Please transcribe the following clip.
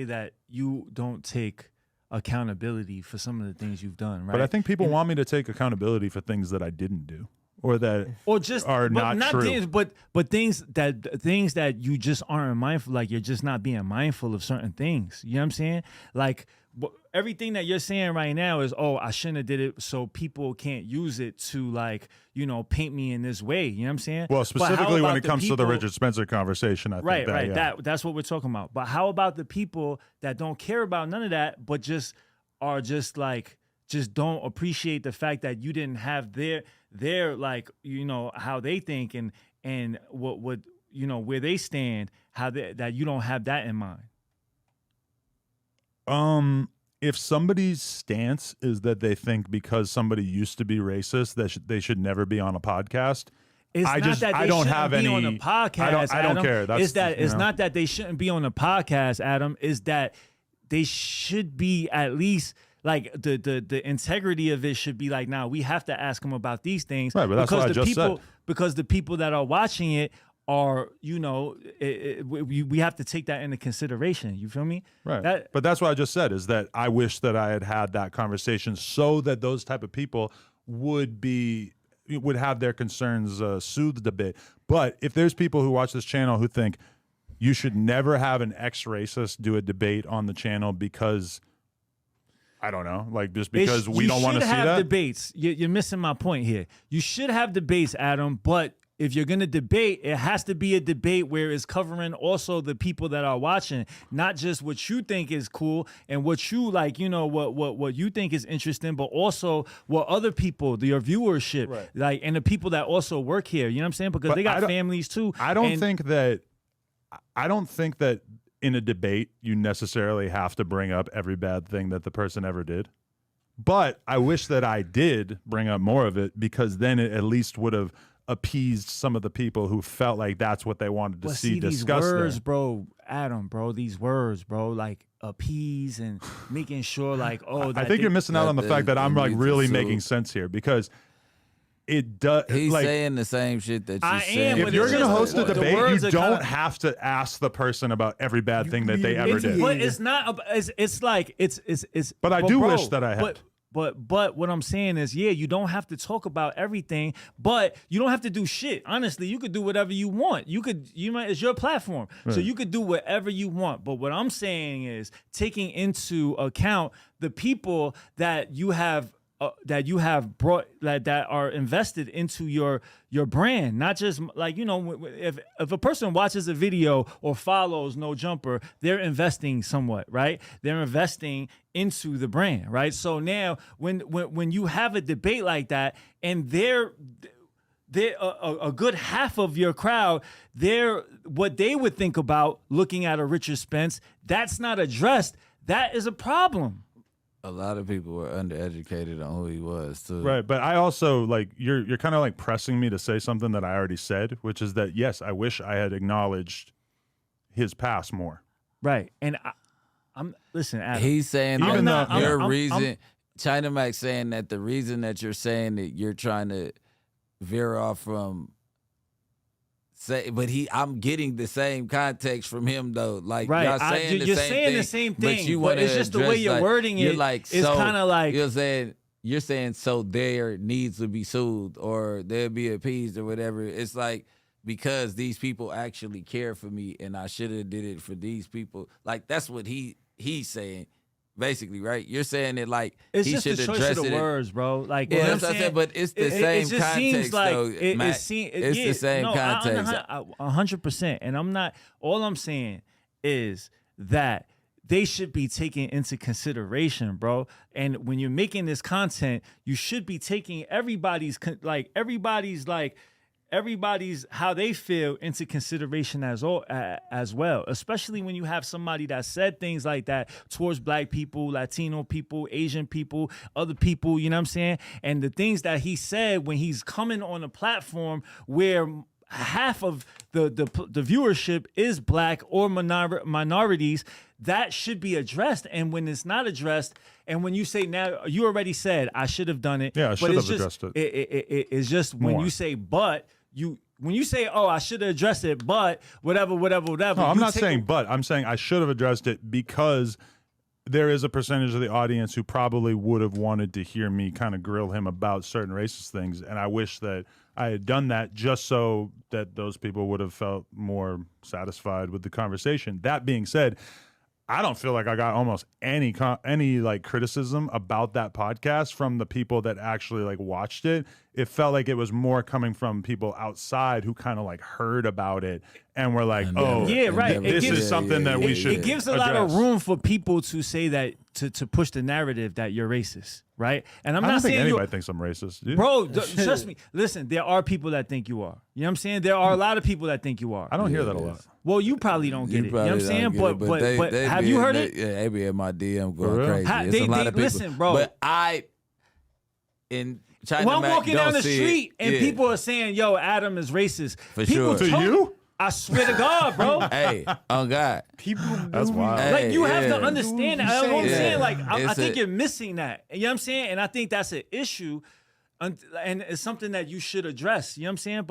that you don't take accountability for some of the things you've done, right? But I think people want me to take accountability for things that I didn't do or that are not true. Things, but things that you just aren't mindful, like you're just not being mindful of certain things. You know what I'm saying? Like everything that you're saying right now is, oh, I shouldn't have did it, so people can't use it to, like, you know, paint me in this way. You know what I'm saying? Well, specifically when it comes to the Richard Spencer conversation, I think that's what we're talking about. But how about the people that don't care about none of that, but just are just like, just don't appreciate the fact that you didn't have their like, you know, how they think and what you know, where they stand, that you don't have that in mind. If somebody's stance is that they think because somebody used to be racist that they should never be on a podcast, I don't have any on the podcast. I don't care. It's not that they shouldn't be on the podcast, Adam. Is that they should be at least. Like the integrity of it should be like, now we have to ask them about these things, right? But that's what I just said. Because the people that are watching it are, you know, we have to take that into consideration. You feel me? Right. But that's what I just said, is that I wish that I had that conversation so that those type of people would have their concerns soothed a bit. But if there's people who watch this channel who think you should never have an ex-racist do a debate on the channel because, I don't know, like just because we don't want to see that. You should have debates. You're missing my point here. You should have debates, Adam, but if you're going to debate, it has to be a debate where it's covering also the people that are watching, not just what you think is cool and what you like, you know, what you think is interesting, but also what other people, your viewership, right, like, and the people that also work here, you know what I'm saying? Because they got families too. I don't think that in a debate you necessarily have to bring up every bad thing that the person ever did. But I wish that I did bring up more of it, because then it at least would have appeased some of the people who felt like that's what they wanted to see discussed. These words, bro, Adam, bro, these words, bro, like appease and making sure, like, oh, I think you're missing out on the fact that I'm like really making sense here, because it does. He's like, saying the same shit that you said. If you're going to host a debate, you don't have to ask the person about every bad thing that they ever did. But it's not. It's like it's. But I do wish that I had. But what I'm saying is, yeah, you don't have to talk about everything, but you don't have to do shit. Honestly, you could do whatever you want. It's your platform, right, so you could do whatever you want. But what I'm saying is taking into account the people that you have brought, that are invested into your brand, not just like, you know, if a person watches a video or follows No Jumper, they're investing somewhat, right? They're investing into the brand, right? So now when you have a debate like that, and they're a good half of your crowd, what they would think about looking at a Richard Spence, that's not addressed. That is a problem. A lot of people were undereducated on who he was too. Right, but I also, like, you're kind of like pressing me to say something that I already said, which is that, yes, I wish I had acknowledged his past more. Right, and I'm listen, Adam, he's saying China Mac saying that the reason that you're saying that you're trying to veer off from. But I'm getting the same context from him though. Like, right, y'all saying you're saying the same thing, but it's just the way you're wording it. Like, it's kind of like you're saying so there needs to be soothed or there be appeased or whatever. It's like, because these people actually care for me and I should have did it for these people. Like, that's what he's saying. Basically, right? You're saying it like it's he just should the address choice of the words, bro. Like, yeah, that's what I said, but it's the same context, like, though. It's the same context. 100%. And I'm not. All I'm saying is that they should be taken into consideration, bro. And when you're making this content, you should be taking everybody's how they feel into consideration as well, especially when you have somebody that said things like that towards Black people, Latino people, Asian people, other people, you know what I'm saying? And the things that he said when he's coming on a platform where half of the viewership is Black or minorities, that should be addressed. And when it's not addressed, and when you say, now you already said I should have done it, yeah, I should have addressed it. It's just when you say but. when you say, "Oh, I should have addressed it," but whatever. No, I'm not saying but. I'm saying I should have addressed it because there is a percentage of the audience who probably would have wanted to hear me kind of grill him about certain racist things, and I wish that I had done that just so that those people would have felt more satisfied with the conversation. That being said, I don't feel like I got almost any like criticism about that podcast from the people that actually like watched it. It felt like it was more coming from people outside who kind of like heard about it and were like, "Oh, yeah, right. This is something that we should." It gives a lot of room for people to say that to push the narrative that you're racist, right? And I'm I not don't think saying anybody thinks I'm racist, dude. bro. Trust me. Listen, there are people that think you are. You know what I'm saying? There are a lot of people that think you are. I don't hear that a lot. Well, you probably don't get it. You know what I'm saying? But they have be you in heard the- it? Yeah, they be in my DM going real? crazy. It's a lot of people. Listen, bro. But in China, When I'm Mac walking don't down the see street it. and Yeah. people are saying, "Yo, Adam is racist," For people sure. To told- you? I swear to God, bro. Hey, on God. People That's wild. Hey, Like you have yeah. to understand that. You You know what I'm saying saying? that. Like I It's think a- you're missing that. You know what I'm saying? And I think that's an issue, and it's something that you should address. You know what I'm saying?